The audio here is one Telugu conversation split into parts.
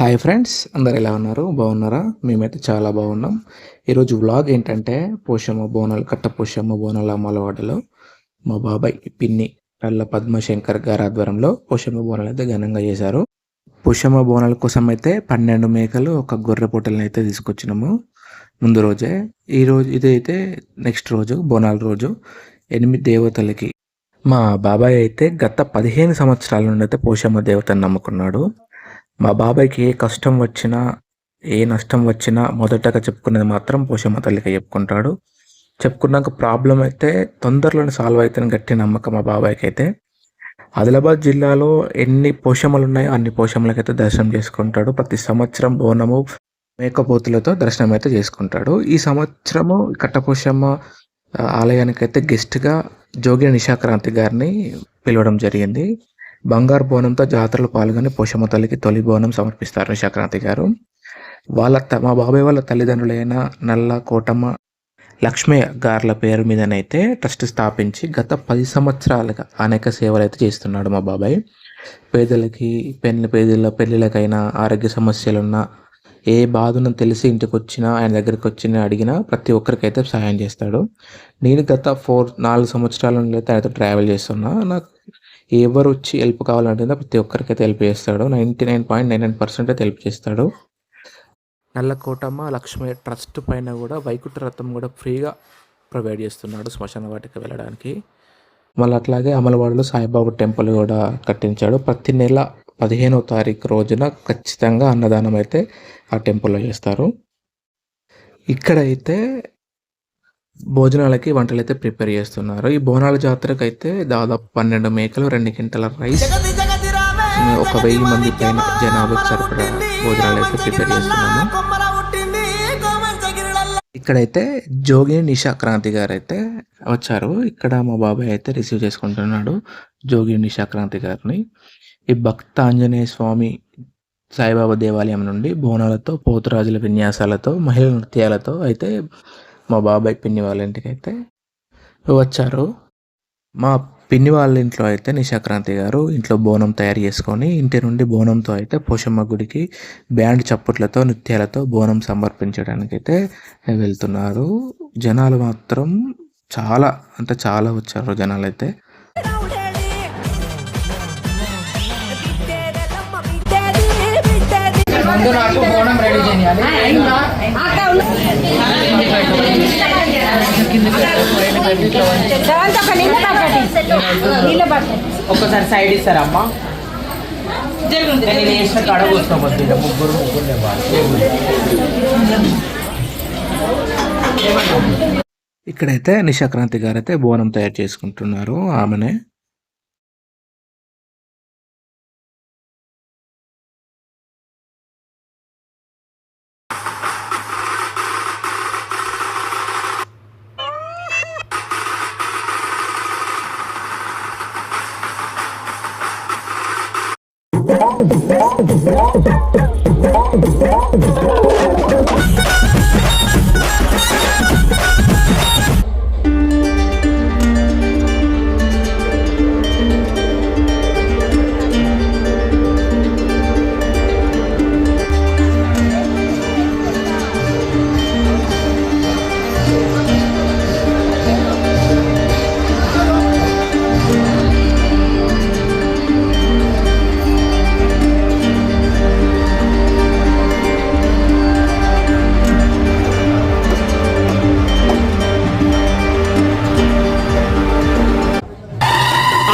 హాయ్ ఫ్రెండ్స్, అందరు ఎలా ఉన్నారు? బాగున్నారా? మేమైతే చాలా బాగున్నాం. ఈరోజు వ్లాగ్ ఏంటంటే పోషమ్మ బోనాలు, కట్ట పోషమ్మ బోనాల అమ్మలవాడలో మా బాబాయ్ పిన్ని నల్ల పద్మశంకర్ గారి ఆధ్వర్యంలో పోషమ్మ బోనాలు అయితే ఘనంగా చేశారు. పోషమ్మ బోనాల కోసం అయితే 12 మేకలు, ఒక గొర్రె పొట్టెలను అయితే తీసుకొచ్చినాము ముందు రోజే. ఈరోజు ఇదైతే నెక్స్ట్ రోజు బోనాల రోజు 8 దేవతలకి. మా బాబాయ్ అయితే గత 15 సంవత్సరాల నుండి అయితే పోషమ్మ దేవతను నమ్ముకున్నాడు. మా బాబాయ్కి ఏ కష్టం వచ్చినా, ఏ నష్టం వచ్చినా మొదటగా చెప్పుకునేది మాత్రం పోషమ్మ తల్లికి చెప్పుకుంటాడు. చెప్పుకున్నాక ప్రాబ్లం అయితే తొందరలోనే సాల్వ్ అవుతుందని గట్టి నమ్మకం మా బాబాయ్కి అయితే. ఆదిలాబాద్ జిల్లాలో ఎన్ని పోషమ్మలు ఉన్నాయో అన్ని పోషమ్మలకైతే దర్శనం చేసుకుంటాడు. ప్రతి సంవత్సరం బోనము మేకపోతులతో దర్శనం అయితే చేసుకుంటాడు. ఈ సంవత్సరము కట్టపోషమ్మ ఆలయానికైతే గెస్ట్గా జోగి నిశాక్రాంతి గారిని పిలవడం జరిగింది. బంగారు బోనంతో జాతరలో పాల్గొని పోషమ్మ తల్లికి తొలి బోనం సమర్పిస్తారు నిశాక్రాంతి గారు. మా బాబాయ్ వాళ్ళ తల్లిదండ్రులైన నల్ల కోటమ్మ లక్ష్మయ్య గార్ల పేరు మీదనైతే ట్రస్ట్ స్థాపించి గత 10 సంవత్సరాలుగా అనేక సేవలు అయితే చేస్తున్నాడు మా బాబాయ్. పేదలకి పెళ్ళిళ్ళకైనా, ఆరోగ్య సమస్యలున్నా, ఏ బాధను తెలిసి ఇంటికి వచ్చినా, ఆయన దగ్గరికి వచ్చినా అడిగినా ప్రతి ఒక్కరికైతే సహాయం చేస్తాడు. నేను గత 4 సంవత్సరాల నుండి అయితే ఆయనతో ట్రావెల్ చేస్తున్నా. నాకు ఎవరు వచ్చి హెల్ప్ కావాలంటే ప్రతి ఒక్కరికైతే హెల్ప్ చేస్తాడు. 99.99% అయితే హెల్ప్ చేస్తాడు. నల్లకోటమ్మ లక్ష్మయ్య ట్రస్ట్ పైన కూడా వైకుంఠ రథం కూడా ఫ్రీగా ప్రొవైడ్ చేస్తున్నాడు శ్మశాన వాటికి వెళ్ళడానికి. మళ్ళీ అట్లాగే అమలవాడలో సాయిబాబా టెంపుల్ కూడా కట్టించాడు. ప్రతి నెల 15వ తారీఖు రోజున ఖచ్చితంగా అన్నదానం అయితే ఆ టెంపుల్లో చేస్తారు. ఇక్కడైతే భోజనాలకి వంటలు అయితే ప్రిపేర్ చేస్తున్నారు. ఈ బోనాల జాతరకు అయితే దాదాపు 12 మేకలు, 2 క్వింటాల రైస్, 1000 మంది పైన జనాభాకి సరిపడా భోజనాలు అయితే ప్రిపేర్ చేస్తున్నాము. ఇక్కడైతే జోగి నిశాక్రాంతి గారు అయితే వచ్చారు. ఇక్కడ మా బాబాయ్ అయితే రిసీవ్ చేసుకుంటున్నాడు జోగి నిశాక్రాంతి గారిని. ఈ భక్త ఆంజనేయ స్వామి సాయిబాబా దేవాలయం నుండి బోనాలతో, పోతురాజుల విన్యాసాలతో, మహిళల నృత్యాలతో అయితే మా బాబాయ్ పిన్ని వాళ్ళ ఇంటికి అయితే వచ్చారు. మా పిన్ని వాళ్ళ ఇంట్లో అయితే నిశాక్రాంతి గారు ఇంట్లో బోనం తయారు చేసుకొని ఇంటి నుండి బోనంతో అయితే పోషమ్మ గుడికి బ్యాండ్ చప్పట్లతో, నృత్యాలతో బోనం సమర్పించడానికి అయితే వెళ్తున్నారు. జనాలు మాత్రం చాలా అంటే చాలా వచ్చారు జనాలు అయితే. ఒక్కసారి సైడ్ ఇస్తారమ్మా. నేను వేసిన కడ కూర్చోబోద్దు. ముగ్గురు ఇక్కడైతే నిశాక్రాంతి గారు అయితే బోనం తయారు చేసుకుంటున్నారు. ఆమెనే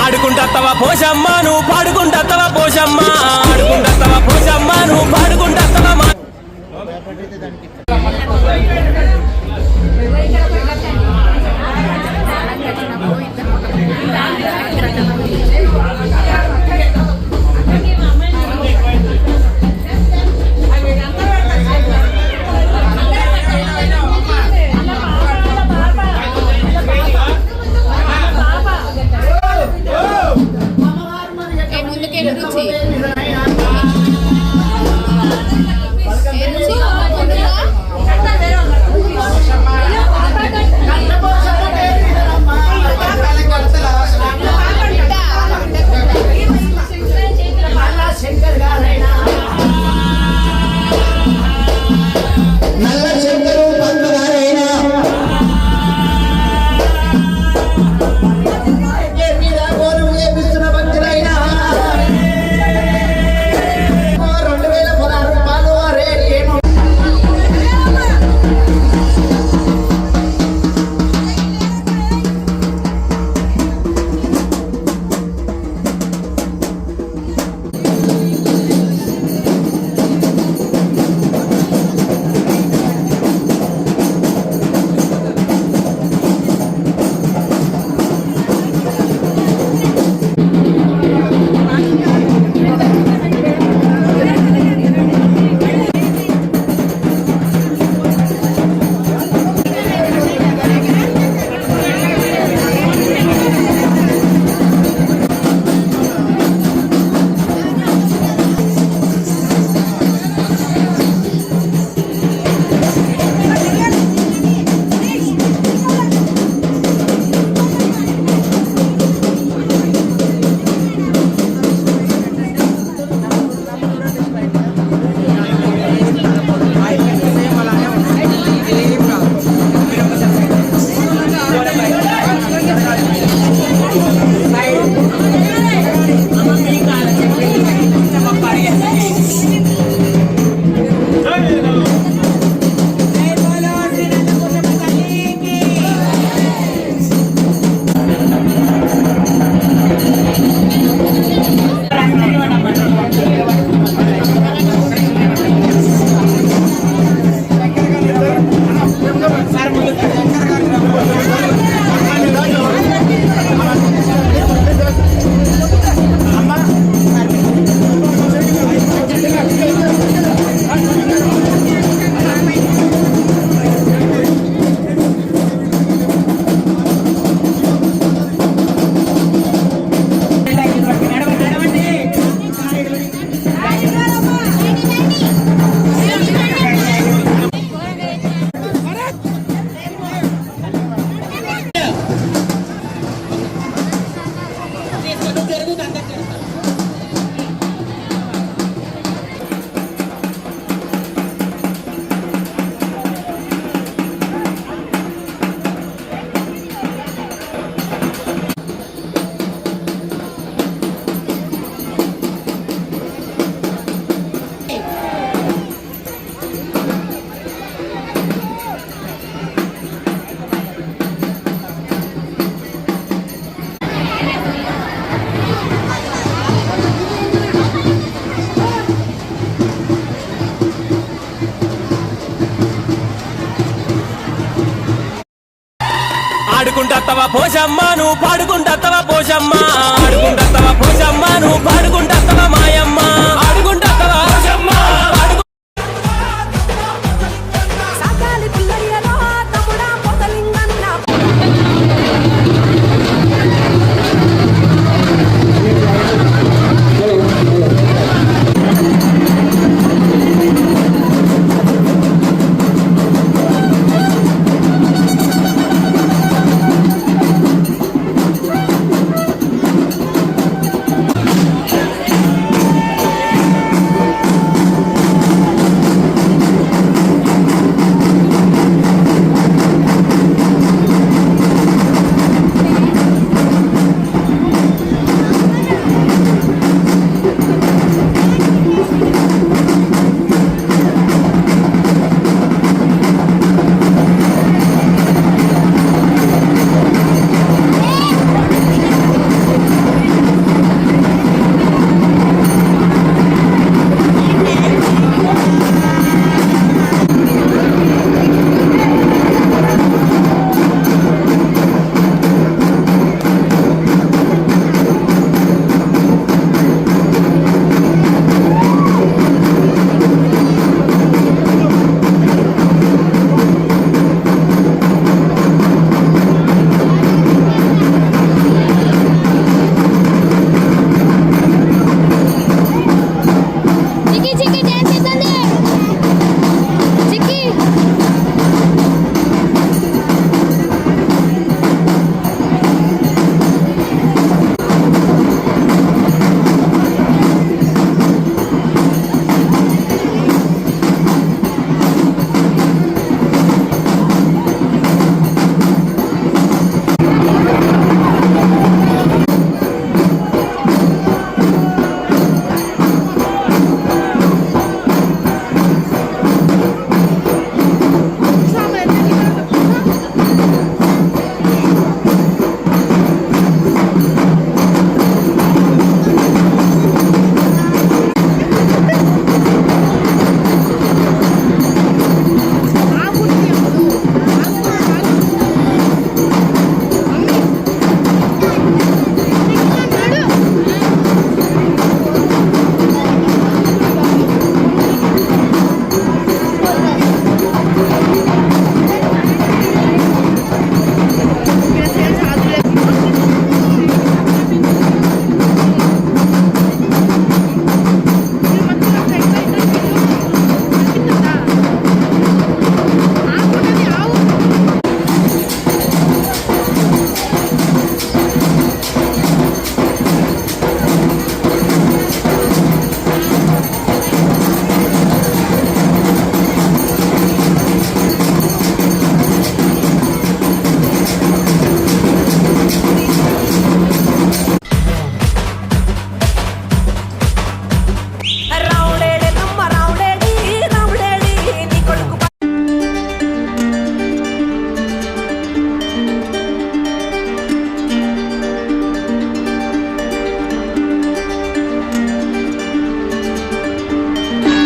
ఆడుకుంటా పోషమ్మ, నువ్వు పాడుకుంటా పోషమ్మ, ఆడుకుంటా పోషమ్మ, నువ్వు పాడుకుంటా. ఆడుకుంటత్తవా పోషమ్మ నువ్వు పాడుకుంటత్తవా పోషమ్మ ఆడుకుంటత్తవా పోషమ్మ నువ్వు పాడుకుంటా